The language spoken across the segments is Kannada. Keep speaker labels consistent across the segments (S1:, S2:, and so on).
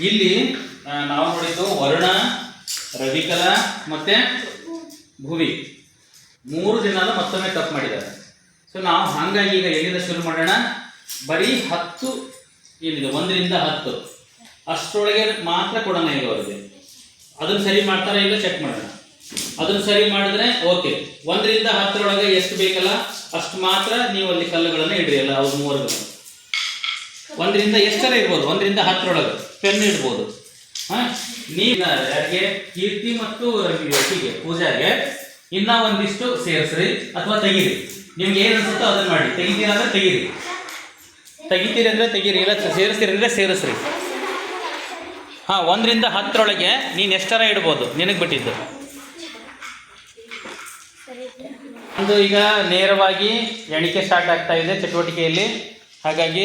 S1: ಇಲ್ಲಿ ನಾವು ನೋಡಿದ್ದು ವರುಣ, ರವಿಕಲ ಮತ್ತೆ ಭುವಿ 3 ಜನ ಮತ್ತೊಮ್ಮೆ ತಪ್ಪು ಮಾಡಿದ್ದಾರೆ. ಸೊ ನಾವು ಹಾಗಾಗಿ ಈಗ ಎಲ್ಲಿಂದ ಶುರು ಮಾಡೋಣ? ಬರೀ 10 ಏನಿದೆ 1 ರಿಂದ 10 ಅಷ್ಟರೊಳಗೆ ಮಾತ್ರ ಕೊಡೋಣ ಈಗ ಅವರಿಗೆ. ಅದನ್ನು ಸರಿ ಮಾಡ್ತಾರಾ ಈಗ ಚೆಕ್ ಮಾಡೋಣ. ಅದನ್ನು ಸರಿ ಮಾಡಿದ್ರೆ ಓಕೆ. 1 ರಿಂದ 10 ಎಷ್ಟು ಬೇಕಲ್ಲ ಅಷ್ಟು ಮಾತ್ರ ನೀವು ಅಲ್ಲಿ ಕಲ್ಲುಗಳನ್ನು ಇಡ್ರಿ. ಅಲ್ಲ ಅವ್ರು 3 1 ರಿಂದ ಎಷ್ಟರ ಇರ್ಬೋದು, 1 ರಿಂದ 10 ಪೆನ್ ಇಡ್ಬೋದು. ನೀವು ಯಾರಿಗೆ ಕೀರ್ತಿ ಮತ್ತು ಹೀಗೆ ಪೂಜಾಗೆ ಇನ್ನ ಒಂದಿಷ್ಟು ಸೇರಿಸ್ರಿ ಅಥವಾ ತೆಗೀರಿ. ನಿಮ್ಗೆ ಏನು ಅನ್ಸುತ್ತೋ ಅದನ್ನ ಮಾಡಿ. ತೆಗಿತೀರ ಅಂದ್ರೆ ತೆಗೀರಿ, ತೆಗಿತೀರಿ ಅಂದ್ರೆ ತೆಗೀರಿ, ಇಲ್ಲ ಸೇರಿಸ್ತೀರಿ ಅಂದ್ರೆ ಸೇರಿಸ್ರಿ. 1 ರಿಂದ 10 ನೀನು ಎಷ್ಟರ ಇಡ್ಬೋದು, ನಿನಗೆ ಬಿಟ್ಟಿದ್ದು. ಒಂದು ಈಗ ನೇರವಾಗಿ ಎಣಿಕೆ ಸ್ಟಾರ್ಟ್ ಆಗ್ತಾ ಇದೆ ಚಟುವಟಿಕೆಯಲ್ಲಿ. ಹಾಗಾಗಿ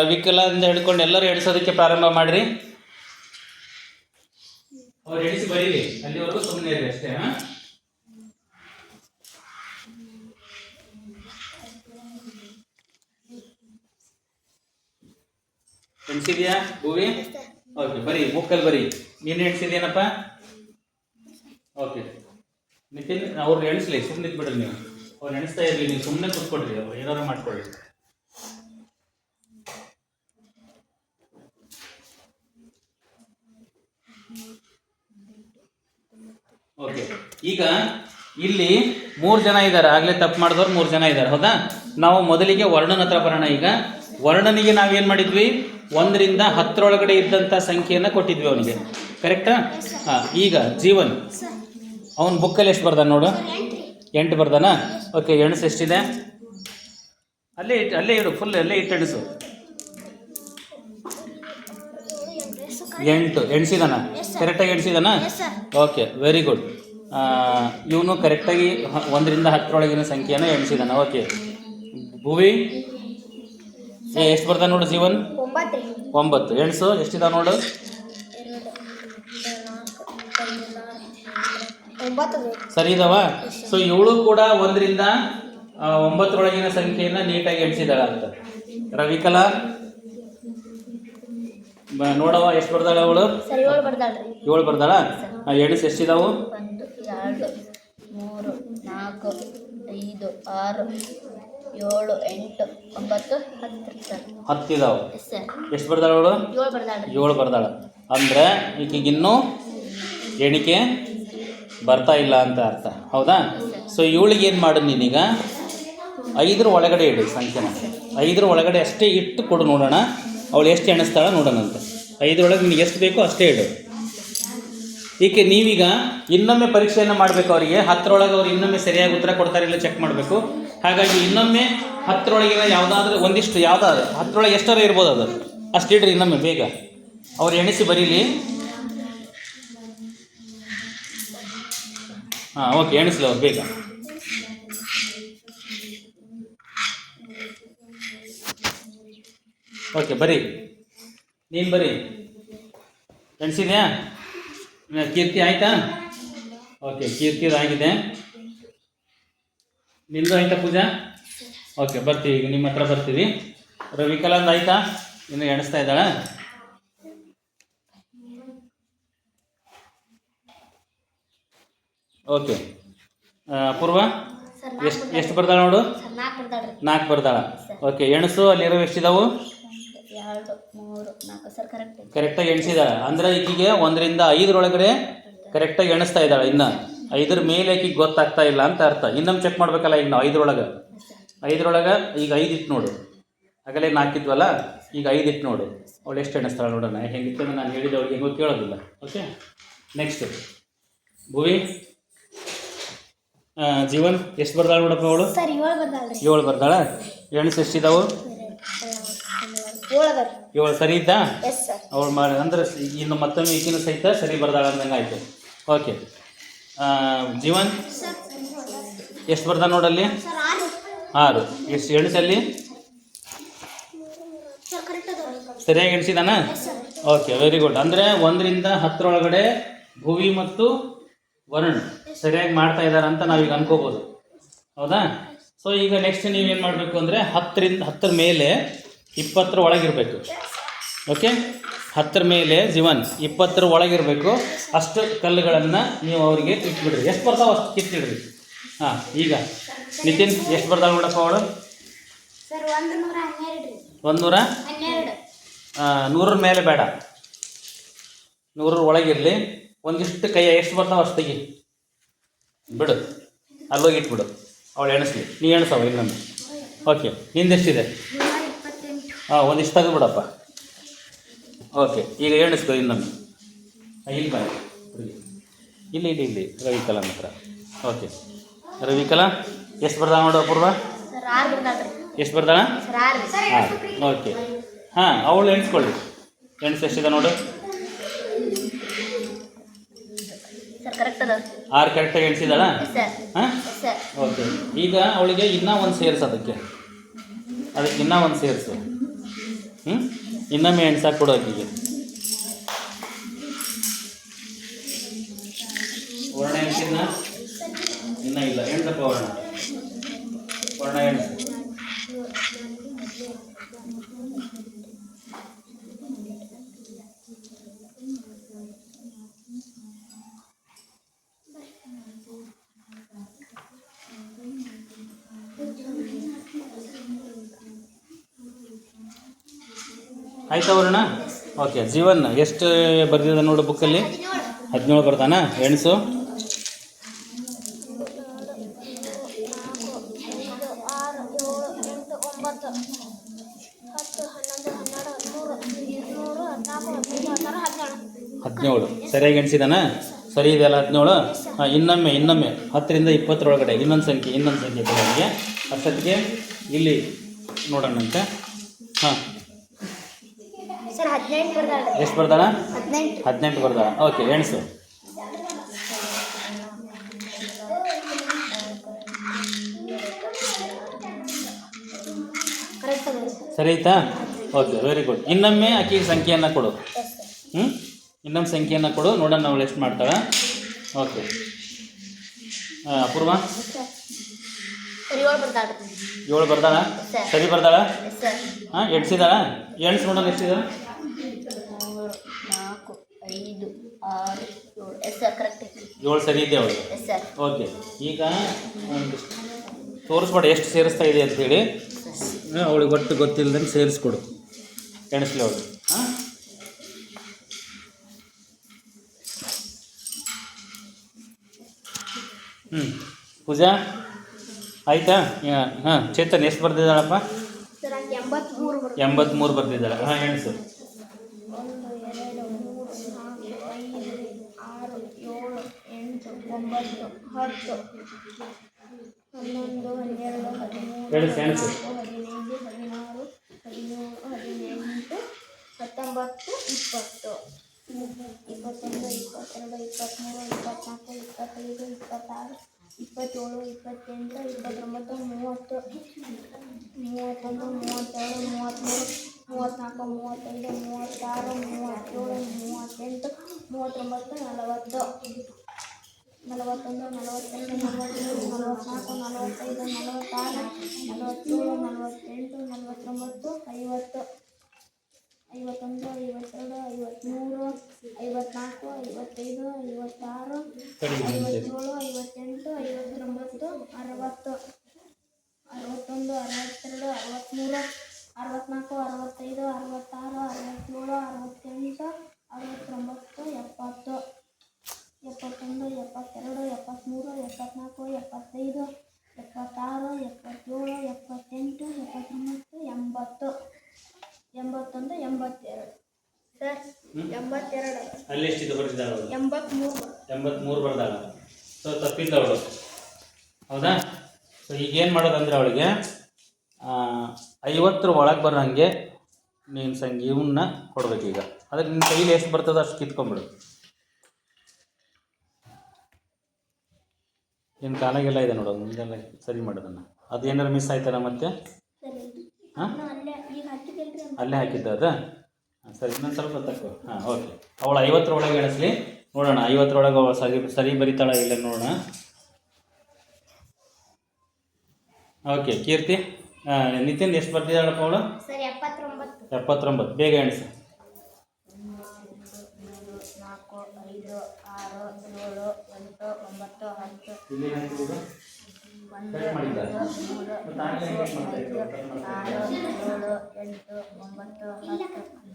S1: ರವಿಕಲಾದಿಂದ ಹಿಡ್ಕೊಂಡು ಎಲ್ಲರೂ ಎಣಿಸೋದಕ್ಕೆ ಪ್ರಾರಂಭ ಮಾಡಿರಿ. ಅವ್ರು ಎಣಿಸಿ ಬರೀರಿ, ಅಲ್ಲಿವರೆಗೂ ಸುಮ್ಮನೆ ಇರಿ ಅಷ್ಟೇ. ಎಣಿಸಿದ್ಯಾ ಭೂವಿ? ಓಕೆ, ಬರೀ ಬುಕ್ಕಲ್ಲಿ ಬರೀ. ನೀನು ಎಣಿಸಿದ್ಯೇನಪ್ಪ? ಓಕೆ ನಿತಿನ್, ಅವ್ರು ಎಣಿಸ್ಲಿ, ಸುಮ್ಮನೆ ಬಿಡ್ರಿ ನೀವು. ಅವ್ರು ಎಣಿಸ್ತಾ ಇರಲಿ, ನೀವು ಸುಮ್ಮನೆ ಕೂತ್ಕೊಡ್ರಿ, ಅವ್ರು ಏನಾರು ಮಾಡ್ಕೊಳ್ಳಿ. ಓಕೆ, ಈಗ ಇಲ್ಲಿ 3 ಜನ ಇದ್ದಾರೆ. ಆಗಲೇ ತಪ್ಪು ಮಾಡಿದವ್ರು 3 ಜನ ಇದ್ದಾರೆ, ಹೌದಾ? ನಾವು ಮೊದಲಿಗೆ ವರ್ಣನ ಹತ್ರ ಬರೋಣ. ಈಗ ವರ್ಣನಿಗೆ ನಾವೇನು ಮಾಡಿದ್ವಿ? 1 ರಿಂದ 10 ಇದ್ದಂಥ ಸಂಖ್ಯೆಯನ್ನು ಕೊಟ್ಟಿದ್ವಿ ಅವನಿಗೆ, ಕರೆಕ್ಟಾ? ಈಗ ಜೀವನ್ ಅವನ ಬುಕ್ಕಲ್ಲಿ ಎಷ್ಟು ಬರ್ದಾನ ನೋಡು? 8 ಬರ್ದಾನ. ಓಕೆ, ಎಣಸು ಎಷ್ಟಿದೆ? ಅಲ್ಲೇ ಇಡು, ಫುಲ್ ಅಲ್ಲೇ ಇಟ್ಟು ಎಣಿಸು. 8 ಎಣಿಸಿದಾನ? ಕರೆಕ್ಟಾಗಿ ಎಣಿಸಿದಾನ? Okay, very good. ಇವನು ಕರೆಕ್ಟಾಗಿ 1 ರಿಂದ 10 ಸಂಖ್ಯೆಯನ್ನು ಎಣಿಸಿದಾನ. ಓಕೆ, ಭುವಿ ಎಷ್ಟು ಬರ್ತಾನೆ ನೋಡು? ಜೀವನ್ 9 ಎಣಿಸು, ಎಷ್ಟಿದಾವ ನೋಡು?
S2: 9
S1: ಸರಿ ಇದಾವ? ಸೊ ಇವಳು ಕೂಡ 1 ರಿಂದ 9 ಸಂಖ್ಯೆಯನ್ನು ನೀಟಾಗಿ ಎಣಿಸಿದಾಳ ಅಂತ. ರವಿಕಲಾ ನೋಡವ ಎಷ್ಟು ಬರ್ದಾಳ ಅವಳು? 7 ಬರ್ದಾಳ. ಎಣಿಸು, ಎಷ್ಟಿದಾವು?
S2: 1 2 3 4 5 6 7 8 9 10
S1: ಇದಾವೆ. ಎಷ್ಟು ಬರ್ದಾಳ ಅವಳು? 7 ಬರ್ದಾಳ. ಅಂದರೆ ಈಗಿನ್ನೂ ಎಣಿಕೆ ಬರ್ತಾ ಇಲ್ಲ ಅಂತ ಅರ್ಥ, ಹೌದಾ? ಸೊ ಇವಳಿಗೆ ಏನು ಮಾಡು ನೀನೀಗ? 5 ಒಳಗಡೆ ಇಡು ಸಂಖ್ಯೆನ. 5 ಅಷ್ಟೇ ಇಟ್ಟು ಕೊಡು ನೋಡೋಣ, ಅವಳು ಎಷ್ಟು ಎಣಿಸ್ತಾಳ ನೋಡೋಣಂತ. 5 ನಿನಗೆ ಎಷ್ಟು ಬೇಕೋ ಅಷ್ಟೇ ಇಡು. ಏಕೆ ನೀವೀಗ ಇನ್ನೊಮ್ಮೆ ಪರೀಕ್ಷೆಯನ್ನು ಮಾಡಬೇಕು ಅವರಿಗೆ. 10 ಅವ್ರು ಇನ್ನೊಮ್ಮೆ ಸರಿಯಾಗಿ ಉತ್ತರ ಕೊಡ್ತಾರಿಲ್ಲ ಚೆಕ್ ಮಾಡಬೇಕು. ಹಾಗಾಗಿ ಇನ್ನೊಮ್ಮೆ 10 ಯಾವುದಾದ್ರೂ ಒಂದಿಷ್ಟು, ಯಾವುದಾದ್ರು 10 ಎಷ್ಟರ ಇರ್ಬೋದು ಅದು ಅಷ್ಟು ಇಡ್ರಿ ಇನ್ನೊಮ್ಮೆ ಬೇಗ. ಅವ್ರು ಎಣಿಸಿ ಬರೀಲಿ. ಓಕೆ, ಎಣಿಸ್ಲಿ ಅವ್ರು ಬೇಗ. ಓಕೆ, ಬರೀ, ನೀನು ಬರೀ. ಎಣಿಸಿದ್ಯಾ? ಕೀರ್ತಿ ಆಯಿತಾ? ಓಕೆ, ಕೀರ್ತಿದು ಆಗಿದೆ. ನಿಂದು ಆಯಿತಾ ಪೂಜಾ? ಓಕೆ, ಬರ್ತೀವಿ ಈಗ ನಿಮ್ಮ ಹತ್ರ ಬರ್ತೀವಿ. ರವಿಕಲಾಂದ್ ಆಯಿತಾ? ಇನ್ನು ಎಣಿಸ್ತಾ ಇದ್ದಾಳ? ಓಕೆ, ಪೂರ್ವ ಎಷ್ಟು ಬರ್ದಾಳ ನೋಡು? 4 ಬರ್ದಾಳ. ಓಕೆ, ಎಣಸು, ಅಲ್ಲಿರೋ ಎಷ್ಟಿದಾವು?
S2: 2 3 4 ಸರ್
S1: ಕರೆಕ್ಟಾಗಿ ಎಣಿಸಿದಾಳೆ. ಅಂದರೆ ಈಕಿಗೆ 1 ರಿಂದ 5 ಕರೆಕ್ಟಾಗಿ ಎಣಿಸ್ತಾ ಇದ್ದಾಳೆ. ಇನ್ನು 5 ಮೇಲೆ ಈಕಿಗೆ ಗೊತ್ತಾಗ್ತಾ ಇಲ್ಲ ಅಂತ ಅರ್ಥ. ಇನ್ನೊಮ್ಮೆ ಚೆಕ್ ಮಾಡಬೇಕಲ್ಲ. ಈಗ ನಾವು 5 ಈಗ 5 ಇಟ್ಟು ನೋಡು. ಆಗಲೇ 4 ಇದ್ವಲ್ಲ, ಈಗ 5 ಇಟ್ಟು ನೋಡು. ಅವಳು ಎಷ್ಟು ಎಣಿಸ್ತಾಳೆ ನೋಡೋಣ. ಹೆಂಗಿತ್ತು ನಾನು ಹೇಳಿದವಳಿಗೆ ಹೆಂಗೋ ಕೇಳೋದಿಲ್ಲ. ಓಕೆ, ನೆಕ್ಸ್ಟ್ ಭುವಿ. ಜೀವನ್ ಎಷ್ಟು ಬರ್ದಾಳ ನೋಡಪ್ಪ ಅವಳು? 7 ಬರ್ದಾಳ. ಎಣಿಸು, ಎಷ್ಟಿದಾವು? 7 ಸರಿ ಇದ್ದ? ಅವಳು ಮಾಡಿ ಅಂದ್ರೆ ಇನ್ನು ಮತ್ತೊಮ್ಮೆ ಈಗಿನ ಸಹಿತ ಸರಿ ಬರ್ದಾಳ ಅಂದಂಗೆ ಆಯಿತು. ಓಕೆ, ಜೀವನ್ ಎಷ್ಟು ಬರ್ದಾಳ ನೋಡಲ್ಲಿ? 6. ಎಷ್ಟು ಎಣಿಸಲ್ಲಿ? ಸರಿಯಾಗಿ ಎಣಿಸಿದಾನ? Okay, very good. ಅಂದರೆ 1 ರಿಂದ 10 ಭುವಿ ಮತ್ತು ವರುಣ್ ಸರಿಯಾಗಿ ಮಾಡ್ತಾ ಇದ್ದಾರೆ ಅಂತ ನಾವೀಗ ಅನ್ಕೋಬೋದು, ಹೌದಾ? ಸೊ ಈಗ ನೆಕ್ಸ್ಟ್ ನೀವೇನು ಮಾಡಬೇಕು ಅಂದರೆ 10 ಮೇಲೆ 20 ಒಳಗಿರಬೇಕು. ಓಕೆ, 10 ಮೇಲೆ ಜೀವನ್ 20 ಒಳಗಿರಬೇಕು ಅಷ್ಟು ಕಲ್ಲುಗಳನ್ನು ನೀವು ಅವರಿಗೆ ಇಟ್ಬಿಡ್ರಿ. ಎಷ್ಟು ಬರ್ತಾವೆ ಅಷ್ಟು ಕಿತ್ತಿಡ್ರಿ. ಹಾಂ, ಈಗ ನಿತಿನ್ ಎಷ್ಟು ಬರ್ತಾವೆ ನೋಡಪ್ಪ ಅವಳು?
S2: ಸರ್ 112 ರೀ.
S1: 112. 100 ಮೇಲೆ ಬೇಡ, 100 ಒಳಗಿರಲಿ. ಒಂದಿಷ್ಟು ಕೈ ಎಷ್ಟು ಬರ್ತಾವೆ ಅಷ್ಟು ತೆಗಿ ಬಿಡು, ಅಲ್ಲೋಗಿ ಇಟ್ಬಿಡು. ಅವಳು ಎಣಿಸ್ಲಿ, ನೀ ಎಣಿಸವ ಇನ್ನೊಂದು. ಓಕೆ, ನಿಂದೆಷ್ಟಿದೆ?
S2: 128.
S1: ಹಾಂ, ಒಂದಿಷ್ಟು ತೆಗೆದುಬಿಡಪ್ಪ. ಓಕೆ, ಈಗ ಎಣಿಸ್ಕೊ ಇನ್ನೊಂದು. ಇಲ್ಲಿ ಬಾ, ಇಲ್ಲಿ ಇಲ್ಲಿ ಇಲ್ಲಿ ರವಿಕಲಾ ಹತ್ರ. ಓಕೆ, ರವಿಕಲಾ ಎಷ್ಟು ಬರ್ತಾಳೆ ನೋಡು ಅಪೂರ್ವ?
S2: ಸರ್ 6 ಬರ್ತಾಳ್ರಿ.
S1: ಎಷ್ಟು ಬರ್ತಾಳ?
S2: ಸರ್ 6.
S1: 6. ಓಕೆ, ಹಾಂ, ಅವಳು ಎಣಿಸ್ಕೊಳ್ಳಿ. ಎಣಿಸೆಷ್ಟಿದೆ ನೋಡು?
S2: ಸರ್ ಕರೆಕ್ಟ್ ಅದ.
S1: 6 ಕರೆಕ್ಟಾಗಿ ಎಣಿಸಿದಾಳ?
S2: ಸರ್.
S1: ಹಾಂ,
S2: ಸರ್.
S1: ಓಕೆ. ಈಗ ಅವಳಿಗೆ ಇನ್ನೂ ಒಂದು ಸೇರಿಸು, ಅದಕ್ಕೆ ಇನ್ನೂ ಒಂದು ಸೇರಿಸು. ಇನ್ನೊಮ್ಮೆ ಎಣ್ಸಾಕ್ ಕೊಡು ಆಕೆಗೆ. ವರ್ಣ ಎಣ್ಸಿದ್ನ? ಇನ್ನೂ ಇಲ್ಲ. ಎಣ್ಸಪ್ಪ ವರ್ಣ ಎಣ್ಸು. ಆಯ್ತಾ ವರ್ಣ? ಓಕೆ, ಜೀವನ್ ಎಷ್ಟು ಬರ್ದಿದೆ ನೋಡು ಬುಕ್ಕಲ್ಲಿ? 17 ಬರ್ತಾನ? ಎಣಿಸು.
S2: 4, 5, 6, 7, 8, 9, 10, 11, 12, 13, 14, 15, 16, 17.
S1: ಸರಿಯಾಗಿ ಎಣಿಸಿದಾನ? ಸರಿ ಇದೆಯಲ್ಲ 17? ಹಾಂ, ಇನ್ನೊಮ್ಮೆ 10ರಿಂದ 20 ಒಳಗಡೆ ಇನ್ನೊಂದು ಸಂಖ್ಯೆ ಕೊಡೋರಿಗೆ. ಅಷ್ಟೊತ್ತಿಗೆ ಇಲ್ಲಿ ನೋಡೋಣಂತೆ. ಹಾಂ,
S2: ಸರ್ 18 ಬರ್ತಾಳ್ರಿ.
S1: ಎಷ್ಟು ಬರ್ತಾಳ?
S2: 18.
S1: 18 ಬರ್ತಾಳ. ಓಕೆ, ಎಣಿಸು.
S2: ಕರೆಕ್ಟ್ ಅದ.
S1: ಸರಿ ಆಯ್ತಾ? Okay, very good. ಇನ್ನೊಮ್ಮೆ ಆಕೆಗೆ ಸಂಖ್ಯೆಯನ್ನು ಕೊಡು.
S2: Yes sir.
S1: ಇನ್ನೊಮ್ಮೆ ಸಂಖ್ಯೆಯನ್ನು ಕೊಡು, ನೋಡೋಣ ಅವಳು ಎಷ್ಟು ಮಾಡ್ತಾಳೆ. ಓಕೆ, ಅಪೂರ್ವ?
S2: ಸರ್ 7 ಬರ್ತಾಳ್ರಿ.
S1: 7 ಬರ್ತಾಳ?
S2: ಸರ್.
S1: ಸರಿ ಬರ್ತಾಳ?
S2: Yes sir.
S1: ಹಾಂ, ಎಣಿಸಿದಾಳ? ಎಣಿಸ್ ನೋಡೋಣ ಎಷ್ಟಿದೆ?
S2: 3, 4, 5, 6, 7. ಎಸ್ ಸರ್, ಕರೆಕ್ಟ್ ಐತಿ.
S1: 7 ಸರಿ ಇದೆ ಅವಳಿಗೆ.
S2: Yes sir.
S1: ಓಕೆ, ಈಗ ತೋರಿಸ್ಬೇಡ ಎಷ್ಟು ಸೇರಿಸ್ತಾ ಇದೆ ಅಂಥೇಳಿ. ಅವಳಿಗೆ ಒಟ್ಟು ಗೊತ್ತಿಲ್ಲದಂಗೆ ಸೇರಿಸ್ಕೊಡು. ಎಣಿಸ್ಲಿ ಅವಳು. ಹಾಂ, ಪೂಜಾ ಆಯಿತಾ? ಹಾಂ, ಚೇತನ್ ಎಷ್ಟು ಬರ್ತಿದ್ದಾಳಪ್ಪ?
S2: ಸರ್ 83 ಬರ್ತಾವೆ.
S1: 83 ಬರ್ತಿದ್ದಾಳೆ. ಹಾಂ, ಎಣಿಸು.
S2: 1, 2, 3, 4, 5, 6, 7, 8, 9, 10, 11, 12, 13,
S1: ಎಣಿಸು, ಎಣಿಸು.
S2: 14, 15, 16, 17, 18, 19, 20, 21, 22, 23, 24, 25, 26, 27, 28, 29, 30, 31, 32, 33, 34, 35, 36, 37, 38, 39, 40, 41, 42, 43, 44, 45, 46, 47, 48, 49, 50, 51, 52, 53, 54, 55, 56, 57, 58, 59, 60, 61, 62, 63, 64, 65, 66, 67, 68, 69, 70, 71, 72, 73, 74, 75, 76, 77, 78, 79, 80, 81, 82. ಸರ್ 82.
S1: ಅಲ್ಲಿ ಎಷ್ಟಿದೆ ಬರ್ತಿದ್ದಾಳೆ ಅವಳು?
S2: 83.
S1: 83 ಬರ್ದಾಳ. ಸೊ ತಪ್ಪಿದ್ದವಳು, ಹೌದಾ? ಸೊ ಈಗೇನು ಮಾಡೋದಂದ್ರೆ ಅವಳಿಗೆ 50 ಒಳಗೆ ಬರೋಂಗೆ ನೀನು ಇವನ್ನ ಕೊಡ್ಬೇಕೀಗ. ಅದಕ್ಕೆ ನಿನ್ನ ಕೈಲಿ ಎಷ್ಟು ಬರ್ತದೋ ಅಷ್ಟು ಕಿತ್ಕೊಂಡ್ಬಿಡು. ನಿನ್ನ ಕಾಲಾಗೆಲ್ಲ ಇದೆ ನೋಡೋದು, ಮುಂದೆಲ್ಲ ಸರಿ ಮಾಡೋದನ್ನು. ಅದೇನಾರು ಮಿಸ್ ಆಯ್ತಲ್ಲ ಮತ್ತೆ? ಹಾಂ, ಅಲ್ಲೇ ಹಾಕಿದ್ದ ಅದು? ಸರಿ, ಇನ್ನೊಂದು ಸ್ವಲ್ಪ ತಕ್ಕೋ. ಹಾಂ, ಓಕೆ. ಅವಳು 50 ಒಳಗೆ ಎಣಿಸ್ಲಿ, ನೋಡೋಣ 50 ಒಳಗೆ ಅವಳು ಸರಿ ಬರಿತಾಳ ಇಲ್ಲ ನೋಡೋಣ. ಓಕೆ, ಕೀರ್ತಿ ನಿತಿನ್ ಎಷ್ಟು ಬರ್ತಿದ್ದಾಳಪ್ಪ ಅವಳು?
S2: ಸರ್ 79.
S1: 79. ಬೇಗ ಎಣಿಸು.
S2: 4 5 6 7 8 9 10
S1: ಇಲ್ಲಿ ಏನಾಯ್ತು?
S2: 1 2 3 4 5 6 7 8 9 10 11 12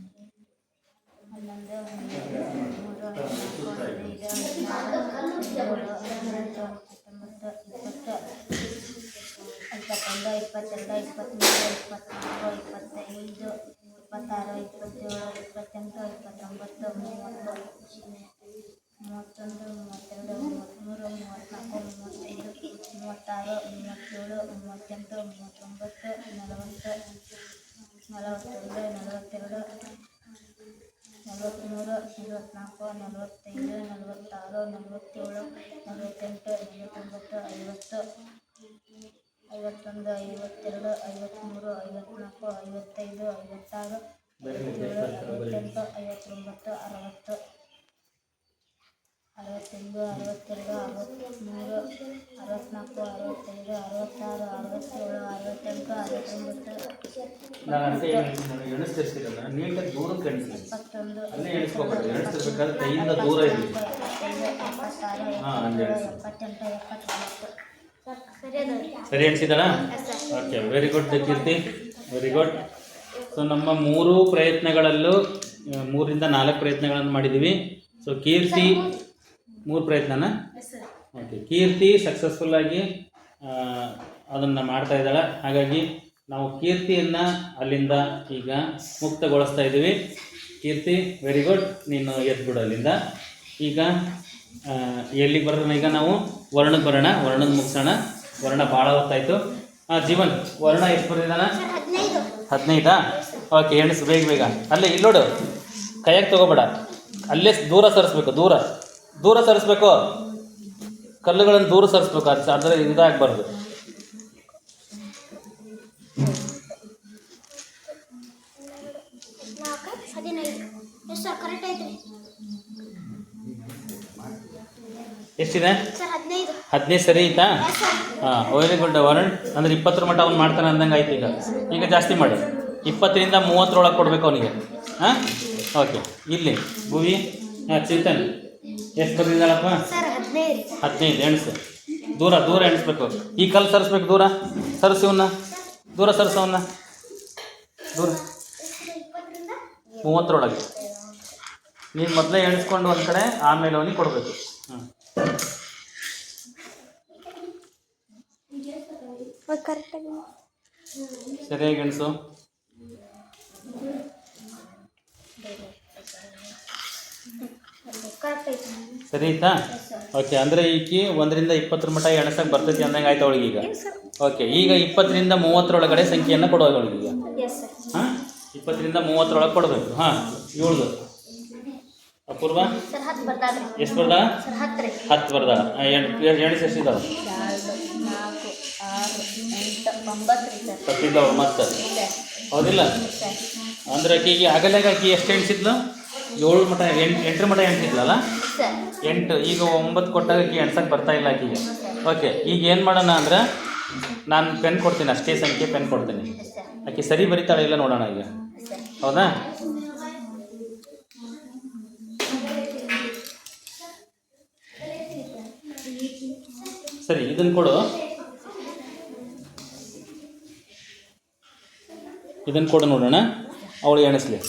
S1: ನಾನು ಅಂತ ಎಣಿಸ್ತಿರ್ತೀರಲ್ಲ, ನೀಟಾಗಿ ದೂರಕ್ಕೆ ಎಣಿಸ್ತೀನಿ. ಅಲ್ಲೇ ಎಣಿಸ್ಕೋಬೇಡಿ, ಎಣಿಸ್ತಿರ್ಬೇಕಾದ್ರೆ ಕೈಯಿಂದ ದೂರ ಇರಲಿ. ಹಾಂ, ಹಂಗೆ ಸರಿ ಎಣಿಸಿದಾಳ? ಓಕೆ, ವೆರಿ ಗುಡ್ ಕೀರ್ತಿ, ವೆರಿ ಗುಡ್. ಸೊ ನಮ್ಮ 3 ಪ್ರಯತ್ನಗಳಲ್ಲೂ 3 ರಿಂದ 4 ಪ್ರಯತ್ನಗಳನ್ನು ಮಾಡಿದ್ದೀವಿ. ಸೊ ಕೀರ್ತಿ 3 ಪ್ರಯತ್ನನ? ಓಕೆ, ಕೀರ್ತಿ ಸಕ್ಸಸ್ಫುಲ್ಲಾಗಿ ಅದನ್ನು ಮಾಡ್ತಾ ಇದ್ದಾಳೆ. ಹಾಗಾಗಿ ನಾವು ಕೀರ್ತಿಯನ್ನು ಅಲ್ಲಿಂದ ಈಗ ಮುಕ್ತಗೊಳಿಸ್ತಾ ಇದ್ದೀವಿ. ಕೀರ್ತಿ ವೆರಿ ಗುಡ್, ನೀನು ಎದ್ಬಿಡು ಅಲ್ಲಿಂದ. ಈಗ ಎಲ್ಲಿಗೆ ಬರೋಣ? ಈಗ ನಾವು ವರ್ಣಕ್ಕೆ ಬರೋಣ, ವರ್ಣದ ಮುಗಿಸೋಣ. ವರ್ಣ ಭಾಳ ಹೊತ್ತಾಯಿತು. ಜೀವನ್, ವರ್ಣ ಎಷ್ಟು ಬರೆದಿದ್ದಾನ? 15. ಓಕೆ, ಎಣಿಸು ಬೇಗ ಬೇಗ. ಅಲ್ಲೇ ಇಲ್ಲೋಡು, ಕೈಯಾಗಿ ತಗೋಬೇಡ, ಅಲ್ಲೇ ದೂರ ಸರಿಸ್ಬೇಕು, ದೂರ ಸರಿಸ್ಬೇಕು, ಕಲ್ಲುಗಳನ್ನು ದೂರ ಸರಿಸ್ಬೇಕು. ಆದರೆ ಇದಾಗಬಾರ್ದು. ಎಷ್ಟಿದೆ? 15 ಸರಿ ಆಯ್ತಾ? ಹಾಂ, ವೆರಿ ಗುಡ್ ವರುಣ್. ಅಂದರೆ 20 ಮಟ್ಟ ಅವ್ನು ಮಾಡ್ತಾನೆ ಅಂದಂಗೆ ಆಯ್ತು. ಈಗ ಜಾಸ್ತಿ ಮಾಡಿ, 20 ರಿಂದ 30 ಕೊಡಬೇಕು ಅವನಿಗೆ. ಹಾಂ, ಓಕೆ. ಇಲ್ಲಿ ಭುವಿ, ಚೇತನ್ ಎಷ್ಟು ಬಂದಿದ್ದಾಳಪ್ಪ? 15. ಎಣಿಸು, ದೂರ ಎಣಿಸ್ಬೇಕು. ಈ ಕಲ್ಲು ಸರಿಸ್ಬೇಕು, ದೂರ ಸರಿಸವನ್ನ, ದೂರ ಸರಿಸವನ್ನ, ದೂರ 30 ನೀನು ಮೊದಲೇ ಎಣಿಸ್ಕೊಂಡು ಒಂದು ಕಡೆ, ಆಮೇಲೆ ಅವನಿಗೆ ಕೊಡಬೇಕು. ಹಾಂ, ಸರಿಯಾಗಿ ಎಣಿಸು. ಸರಿ ಆಯ್ತಾ? ಓಕೆ, ಅಂದರೆ ಈಕಿ 1 ರಿಂದ 20 ಮಟ್ಟ ಎಣಸಕ್ಕೆ ಬರ್ತೈತಿ ಅಂದಂಗೆ ಆಯ್ತು ಅವಳಿಗೆ ಈಗ. ಓಕೆ, ಈಗ 20 ರಿಂದ 30 ಸಂಖ್ಯೆಯನ್ನು ಕೊಡೋದು ಅವಳಿಗೆ ಈಗ. ಹಾಂ, 20 ರಿಂದ 30 ಕೊಡಬೇಕು. ಹಾಂ, 7 ಅಪೂರ್ವ ಎಷ್ಟು ಬರ್ದ? 10 ಬರ್ದಾಳ. ಎಣಿಸಿ ಎಷ್ಟಿದ್ದಾವೆ? 10 ಇದ್ದಾವೆ ಮತ್ತೆ, ಹೌದಿಲ್ಲ? ಅಂದ್ರೆ ಆಕಿಗೆ ಆಗಲ್ಯಾಗ ಆಕಿ ಎಷ್ಟು ಎಣಿಸಿದ್ಲು? 7 ಮಟ್ಟ 8 ಮಟ್ಟ ಎಣಿಸಿದ್ಲಲ್ಲ? 8. ಈಗ 9 ಕೊಟ್ಟಾಗ ಆಕಿ ಎಣ್ಸಕ್ಕೆ ಬರ್ತಾ ಇಲ್ಲ ಆಕಿಗೆ. ಓಕೆ, ಈಗ ಏನು ಮಾಡೋಣ ಅಂದ್ರೆ, ನಾನು ಪೆನ್ ಕೊಡ್ತೀನಿ, ಅಷ್ಟೇ ಸಂಖ್ಯೆ ಪೆನ್ ಕೊಡ್ತೀನಿ. ಆಕೆ ಸರಿ ಬರೀತಾಳೆ ಇಲ್ಲ ನೋಡೋಣ ಈಗ, ಹೌದಾ? ಸರಿ, ಇದನ್ನು ಕೊಡು, ಇದನ್ನು ಕೊಡು ನೋಡೋಣ, ಅವಳು ಎಣಿಸ್ಲಿ.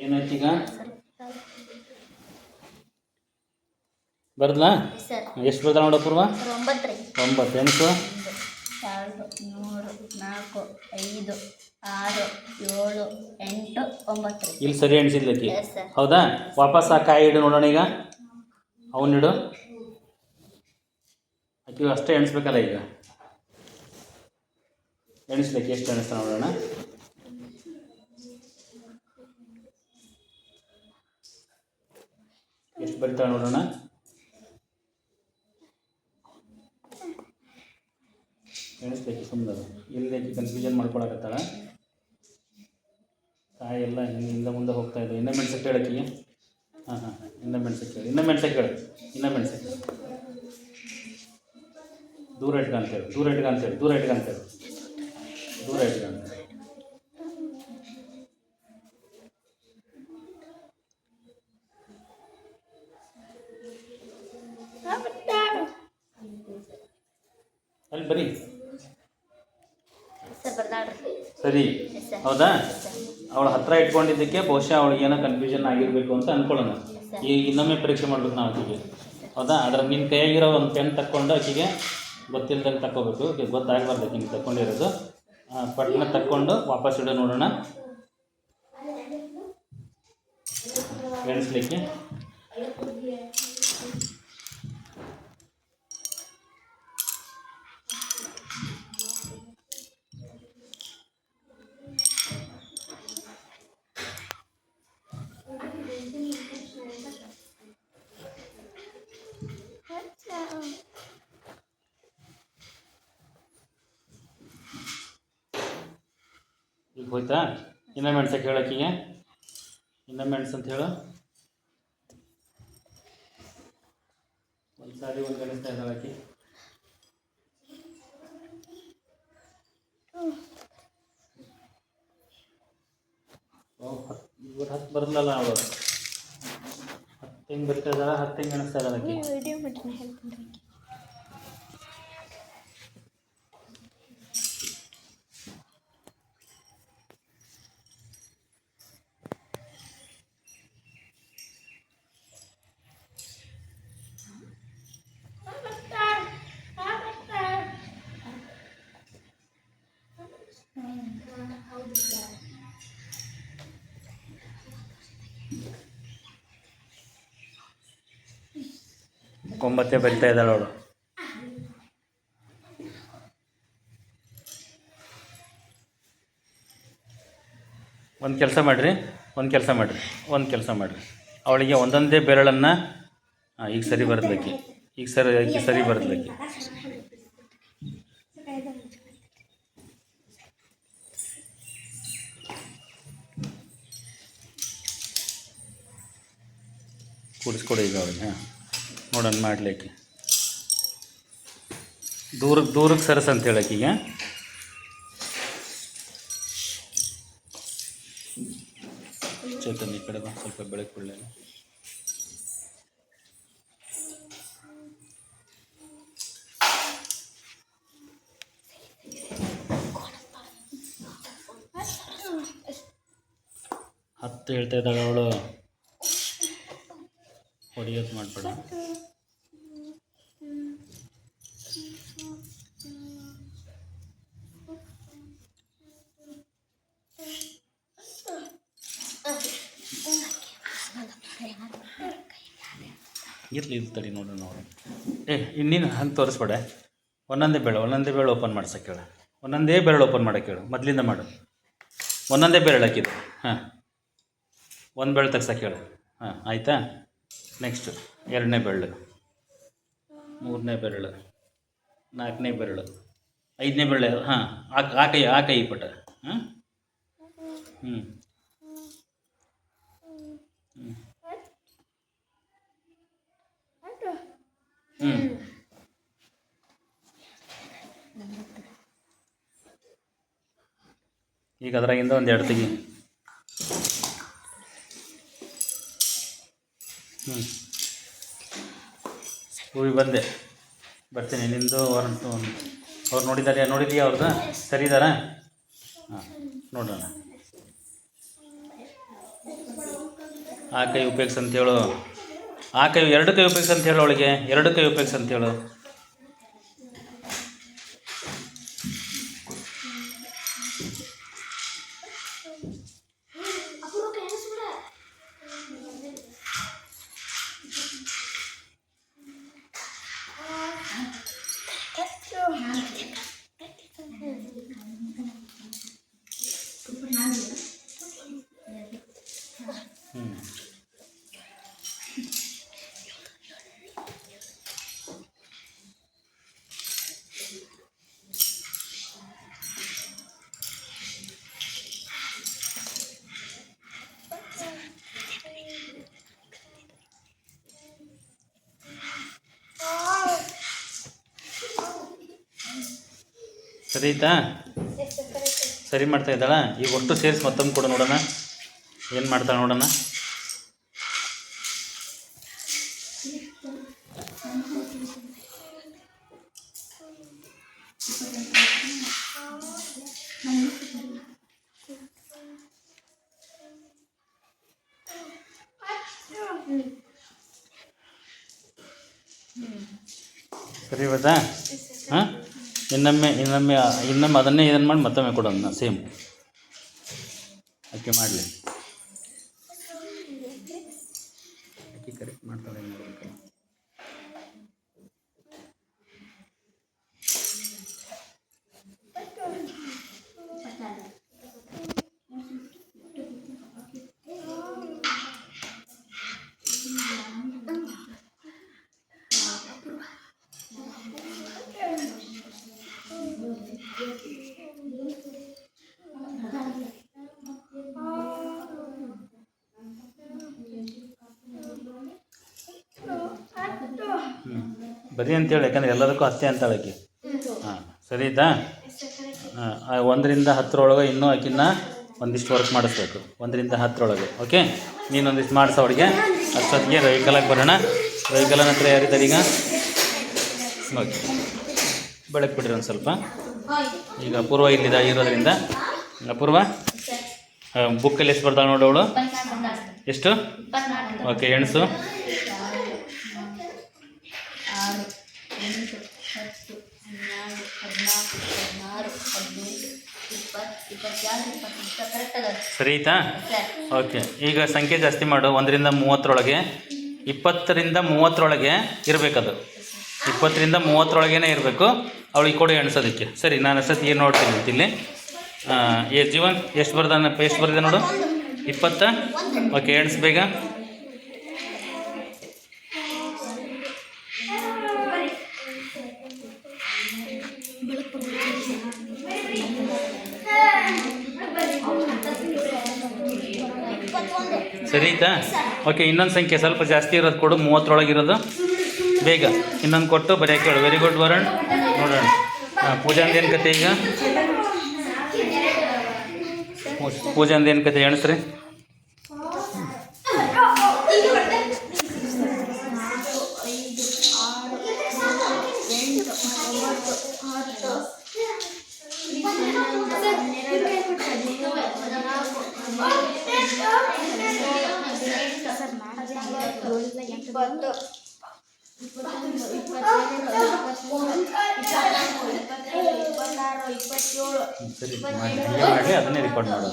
S1: ಏನಾಯ್ತು ಈಗ? ಬರ್ದಲಾ? ಎಷ್ಟು ಬರ್ದ ನೋಡ ಪೂರ್ವ? 9. ಎಣಿಸು.
S2: 2 3 4 5 6 7 8 9.
S1: ಇಲ್ಲಿ ಸರಿ ಎಣಿಸಿದ್ಲಕ್ಕಿ, ಹೌದಾ? ವಾಪಸ್ ಆ ಕಾಯಿ ಇಡು ನೋಡೋಣ ಈಗ, ಅವನಿಡು. ಆಕೆ ಅಷ್ಟೇ ಎಣಿಸ್ಬೇಕಲ್ಲ ಈಗ. ಎಣಿಸ್ಲಿಕ್ಕೆ ಎಷ್ಟು ಎಣಿಸ್ತಾ ನೋಡೋಣ. ಎಷ್ಟು ಬರಿತಾಳೆ ನೋಡೋಣ. ಸುಮ್ಮನೆ ಎಲ್ಲಿ ಕನ್ಫ್ಯೂಷನ್ ಮಾಡ್ಕೊಳಕತ್ತಾಳ. ತಾಯಿ ಎಲ್ಲ ಹಿಂದೆ ಮುಂದೆ ಹೋಗ್ತಾ ಇದ್ದೆ. ಇನ್ನೂ ಮೆಣಸಕ್ಕೆ ಹೇಳಕ್ಕಿ. ಹಾಂ ಹಾಂ ಇನ್ನೂ ಮೆಣಸಕ್ಕೆ ಹೇಳಿ, ಇನ್ನೂ ಮೆಣಸಕ್ಕೆ ಹೇಳಿ, ಇನ್ನೂ ಮೆಣಸಕ್ಕೆ ಹೇಳಿ. ದೂರ ಇಟ್ಕ ಅಂತೇಳಿ, ದೂರ ಇಟ್ಕ ಅಂತೇಳಿ, ದೂರ ಇಟ್ಕ ಅಂತೇಳಿ, ದೂರ ಇಟ್ಕ ಅಂತೇಳಿ. ಅಲ್ಲಿ ಬರೀ
S2: ಸರ್ ಬರ್ದಾಳ್ರಿ.
S1: ಸರಿ, ಹೌದಾ? ಅವಳ ಹತ್ರ ಇಟ್ಕೊಂಡಿದ್ದಕ್ಕೆ ಬಹುಶಃ ಅವಳಿಗೆ ಏನೋ ಕನ್ಫ್ಯೂಷನ್ ಆಗಿರಬೇಕು ಅಂತ ಅಂದ್ಕೊಳ್ಳೋಣ. ಈಗ ಇನ್ನೊಮ್ಮೆ ಪರೀಕ್ಷೆ ಮಾಡ್ಬೇಕು ನಾವು ಆಕೆಗೆ, ಹೌದಾ? ಅದ್ರ ನಿನ್ನ ಕೈಯಾಗಿರೋ ಒಂದು ಪೆನ್ ತಕ್ಕೊಂಡು ಆಕೆಗೆ ಗೊತ್ತಿಲ್ದಂಗೆ ತಕ್ಕೋಬೇಕು. ಆಕೆ ಗೊತ್ತಾಗಬಾರ್ದು ನಿಮ್ಗೆ ತಕ್ಕೊಂಡಿರೋದು. ಪಟ್ಟಣ ತಕ್ಕೊಂಡು ವಾಪಸ್ ಇಡೋ ನೋಡೋಣ. ಎಣಿಸ್ಲಿಕ್ಕೆ ಈಗ ಹೋಯ್ತಾ? ಇನ್ನೂ ಮೆಣಸಕ್ಕೆ ಹೇಳಕ್ಕೀಗ, ಇನ್ನೂ ಮೆಣಸು ಅಂತ ಹೇಳು. ಒಂದು ಸಾರಿ ಒಂದು ಎಣಿಸ್ತಾ ಇದ್ದಾಳಾಕಿ. ಇವ್ರು 10 ಬರಲಲ್ಲ ಅವಳು. 10 ಹೆಂಗೆ ಬರ್ತಾ ಇದ್ದಾಳ, 10 ಹೆಂಗೆ ಎಣಿಸ್ತಾ ಇದ್ದಾಳಾಕಿ.
S2: ವಿಡಿಯೋ ಮಾಡ್ತೀನಿ ಹೇಳ್ತೀನಿ.
S1: ಒಂಬತ್ತೇ ಬರಿತಾ ಇದ್ದಾಳೆ ಅವಳು. ಒಂದು ಕೆಲಸ ಮಾಡಿರಿ, ಅವಳಿಗೆ ಒಂದೊಂದೇ ಬೆರಳನ್ನು ಈಗ ಸರಿ ಬರದ್ಲಕ್ಕಿ, ಈಗ ಸರಿ ಬರದ್ಲಕ್ಕಿ. ಕೂಡಿಸ್ಕೊಡಿ ಈಗ ಅವಳಿಗೆ. ಹಾಂ ನೋಡೋಣ ಮಾಡ್ಲಿಕ್ಕೆ. ದೂರಕ್ಕೆ ಸರಸ್ ಅಂತ ಹೇಳಕ್ಕೀಗ. ಚೇತನ್ ಈ ಕಡೆ ಬಾ, ಸ್ವಲ್ಪ ಬೆಳಕು ಒಳ್ಳೆಯದು. ಹತ್ತು ಹೇಳ್ತಾ ಇದ್ದಾಳೆ ಅವಳು. ಹೊಡಿಯೋದು ಮಾಡಬೇಡ. ಇರಲಿ ತಡಿ ನೋಡೋಣ ನಾವು. ಇನ್ನೇನು ಹಂಗೆ ತೋರಿಸ್ಬೇಡ. ಒಂದೊಂದೇ ಬೆರಳು ಓಪನ್ ಮಾಡ್ಸಕ್ಕೆ ಹೇಳು. ಒಂದೊಂದೇ ಬೆರಳು ಓಪನ್ ಮಾಡೋಕ್ಕೆ ಹೇಳು. ಮೊದಲಿಂದ ಮಾಡು. ಒಂದೊಂದೇ ಬೆರಳು ಹಾಕಿದ್ದು. ಹಾಂ, ಒಂದು ಬೆರಳು ತೆಗ್ಸಕ್ಕೆ ಹೇಳು. ಹಾಂ ಆಯಿತಾ? ನೆಕ್ಸ್ಟು 2ನೇ ಬೆರಳು, 3ನೇ ಬೆರಳು, 4ನೇ ಬೆರಳು, 5ನೇ ಬೆರಳು. ಹಾಂ ಆ ಕೈ ಪಟ. ಹಾಂ ಹ್ಞೂ ಈಗ ಅದರಾಗಿಂದ ಒಂದು 2 ತೆಗಿ. ಹೂವಿ ಬರ್ತೀನಿ. ನಿಂದು ಅವ್ರು ನೋಡಿದೀಯಾ ಅವ್ರದ್ದು? ಸರಿ ಇದ್ದಾರಾ? ಹಾಂ ನೋಡೋಣ. ಆ ಕೈ ಉಪಯೋಗಿಸ್ ಅಂತೇಳು. ಆ ಕೈ 2 ಕೈ ಉಪಯೋಗಿಸ್ ಅಂತ ಹೇಳು ಅವಳಿಗೆ. 2 ಕೈ ಉಪಯೋಗಿಸ್ ಅಂತೇಳು. ಸರಿ ಆಯ್ತಾ? ಸರಿ ಮಾಡ್ತಾ ಇದ್ದಾಳ. ಈಗ ಒಟ್ಟು ಸೇರಿಸಿ ಮತ್ತೊಮ್ಮೆ ಕೊಡು ನೋಡೋಣ, ಏನು ಮಾಡ್ತಾಳೆ ನೋಡೋಣ. ಸರಿ ಇವತ್ತಾ? ಹಾಂ, ಇನ್ನೊಮ್ಮೆ ಅದನ್ನೇ ಇದನ್ನು ಮಾಡಿ ಮತ್ತೊಮ್ಮೆ ಕೊಡೋಣ ಸೇಮ್. ಓಕೆ, ಮಾಡಲಿ. ಕರೆಕ್ಟ್ ಮಾಡ್ತಾಳೆ ನೋಡೋಣ. ಬರೀ ಅಂತೇಳಿ, ಯಾಕಂದ್ರೆ ಎಲ್ಲದಕ್ಕೂ ಹತ್ತೆ ಅಂತಾಳಕ್ಕೆ. ಹಾಂ, ಸರಿ ಆಯ್ತಾ? ಹಾಂ, 1ರಿಂದ 10 ಇನ್ನೂ ಆಕಿನ್ನ ಒಂದಿಷ್ಟು ವರ್ಕ್ ಮಾಡಿಸ್ಬೇಕು. 1ರಿಂದ 10. ಓಕೆ, ನೀನೊಂದಿಷ್ಟು ಮಾಡಿಸೋ ಅವಳಿಗೆ. ಅಷ್ಟೊತ್ತಿಗೆ ರವಿಕಲಾಗೆ ಬರೋಣ. ರವಿಕಲನ ಹತ್ರ ಯಾರಿದ್ದಾರೆ ಈಗ? ಓಕೆ, ಬೆಳಕು ಬಿಡ್ರಿ ಒಂದು ಸ್ವಲ್ಪ. ಈಗ ಅಪೂರ್ವ ಇಲ್ಲಿದೆ ಇರೋದ್ರಿಂದ. ಅಪೂರ್ವ ಬುಕ್ಕಲ್ಲಿ ಎಷ್ಟು ಬರ್ತಾಳೆ ನೋಡು ಅವಳು. ಎಷ್ಟು? ಓಕೆ, ಎಣಸು.
S2: 6, 8, 10, 12, 13, 14, 15, 16, 17, 18, 19, 20.
S1: ಸರಿ ಆಯ್ತಾ? ಓಕೆ, ಈಗ ಸಂಖ್ಯೆ ಜಾಸ್ತಿ ಮಾಡು. 1ರಿಂದ 30 20ರಿಂದ 30 ಇರಬೇಕದು. 20ರಿಂದ 30 ಇರಬೇಕು. ಅವಳಿಗೆ ಕೊಡು ಎಣಿಸೋದಕ್ಕೆ. ಸರಿ, ನಾನು ಅಷ್ಟೊತ್ತಿಗೆ ನೋಡ್ತೀನಿ ಇಲ್ಲಿ. ಜೀವನ್ ಎಷ್ಟು ಬರ್ದೆ ನೋಡು. 20. ಓಕೆ, ಎಣಿಸ್ ಬೇಗ. ಸರಿ ಆಯ್ತಾ? ಓಕೆ, ಇನ್ನೊಂದು ಸಂಖ್ಯೆ ಸ್ವಲ್ಪ ಜಾಸ್ತಿ ಇರೋದು ಕೊಡು. 30 ಇರೋದು ಬೇಗ ಇನ್ನೊಂದು ಕೊಟ್ಟು ಬರೆಯೋಕೆ ಹೇಳು. Very good Varun. ನೋಡೋಣ. ಪೂಜಾಂದು ಏನು ಕತೆ ಈಗ? ಪೂಜಾಂದು ಏನು ಕತೆ ಎಣಿಸ್ರಿ. ಸರಿ, ಮಾಡಿ ಅದನ್ನೇ ರೆಕಾರ್ಡ್ ಮಾಡೋದು.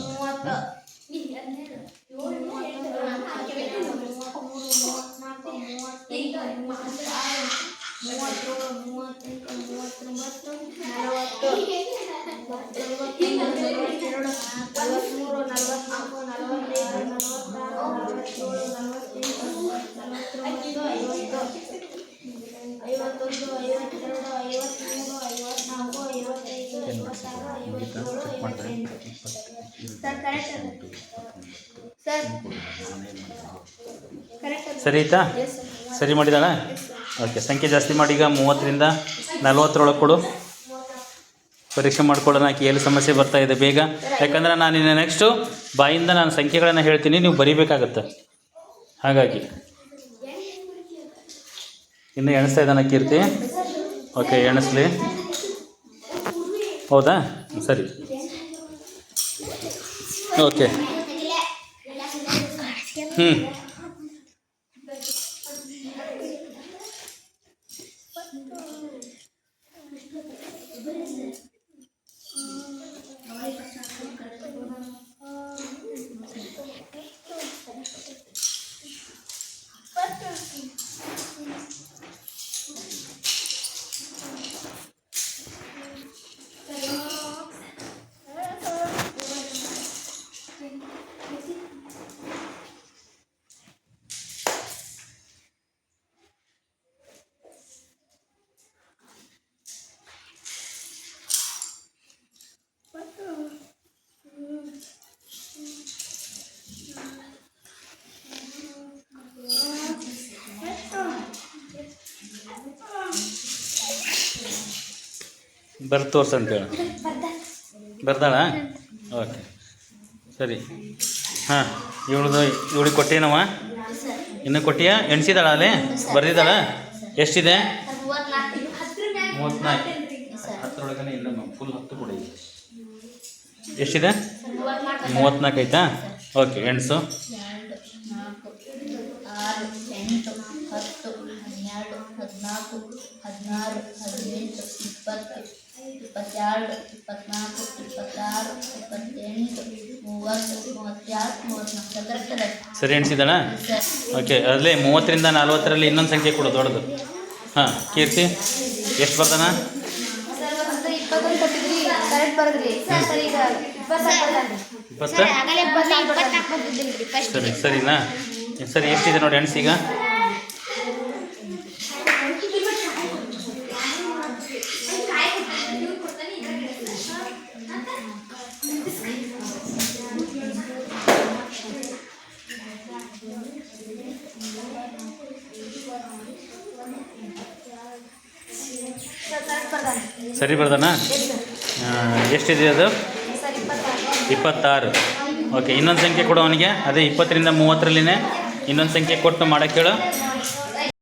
S1: ಸರಿ ಆಯ್ತಾ? ಸರಿ ಮಾಡಿದಾಳ. ಓಕೆ, ಸಂಖ್ಯೆ ಜಾಸ್ತಿ ಮಾಡಿ. ಈಗ 30ರಿಂದ 40 ಕೊಡು. ಪರೀಕ್ಷೆ ಮಾಡ್ಕೊಳ್ಳೋಣ ಆಕೆ ಎಲ್ಲಿ ಸಮಸ್ಯೆ ಬರ್ತಾ ಇದೆ ಬೇಗ. ಯಾಕಂದರೆ ನಾನು ಇನ್ನು ನೆಕ್ಸ್ಟು ಬಾಯಿಂದ ನಾನು ಸಂಖ್ಯೆಗಳನ್ನು ಹೇಳ್ತೀನಿ, ನೀವು ಬರೀಬೇಕಾಗತ್ತೆ. ಹಾಗಾಗಿ ಇನ್ನು ಎಣಿಸ್ತಾ ಇದ್ದಾನೆ ಕೀರ್ತಿ. ಓಕೆ, ಎಣಿಸ್ಲಿ. ಹೌದಾ? ಸರಿ, ಓಕೆ. ಬರ್ದು ತೋರ್ಸು ಅಂತೇಳಿ ಬರ್ದಾಳ ಓಕೆ ಸರಿ ಹಾಂ ಇವಳಿಗೆ ಕೊಟ್ಟೇನವ ಇನ್ನೂ ಕೊಟ್ಟಿಯಾ ಎಣ್ಸಿದಾಳ ಅಲ್ಲೇ ಬರ್ದಿದ್ದಾಳ ಎಷ್ಟಿದೆ 34 10ರೊಳಗನೆ ಇನ್ನೂ ಫುಲ್ 10 ಕೊಡಿ ಎಷ್ಟಿದೆ 34 ಆಯ್ತಾ ಓಕೆ ಎಣ್ಸು
S2: 2 4 6 8 10 11 12 13 14 15 16 17 18 19 20 21 34
S1: ಸರಿ ಎಣ್ಸಿದಾಳ ಓಕೆ ಅಲ್ಲೇ 30ರಿಂದ 40ರಲ್ಲಿ ಇನ್ನೊಂದು ಸಂಖ್ಯೆ ಕೊಡು ದೊಡ್ಡದು ಹಾಂ ಕೀರ್ತಿ ಎಷ್ಟು ಬರ್ದಾನ
S2: 21 ಕೊಟ್ಟಿದ್ರಿ ಕರೆಕ್ಟ್ ಬರದ್ರಿ ಸರ್ ಈಗ
S1: 20 ಸರಿ ಸರಿನಾ ಸರಿ ಎಷ್ಟಿದೆ ನೋಡಿ ಎಣ್ಸೀಗ ಸರಿ ಬರ್ದಾನ ಎಷ್ಟಿದೆ ಅದು 26 ಓಕೆ ಇನ್ನೊಂದು ಸಂಖ್ಯೆ ಕೊಡು ಅವನಿಗೆ ಅದೇ 20ರಿಂದ 30ರಲ್ಲಿನೇ ಇನ್ನೊಂದು ಸಂಖ್ಯೆ ಕೊಟ್ಟು ಮಾಡೋಕ್ಕೆ ಹೇಳು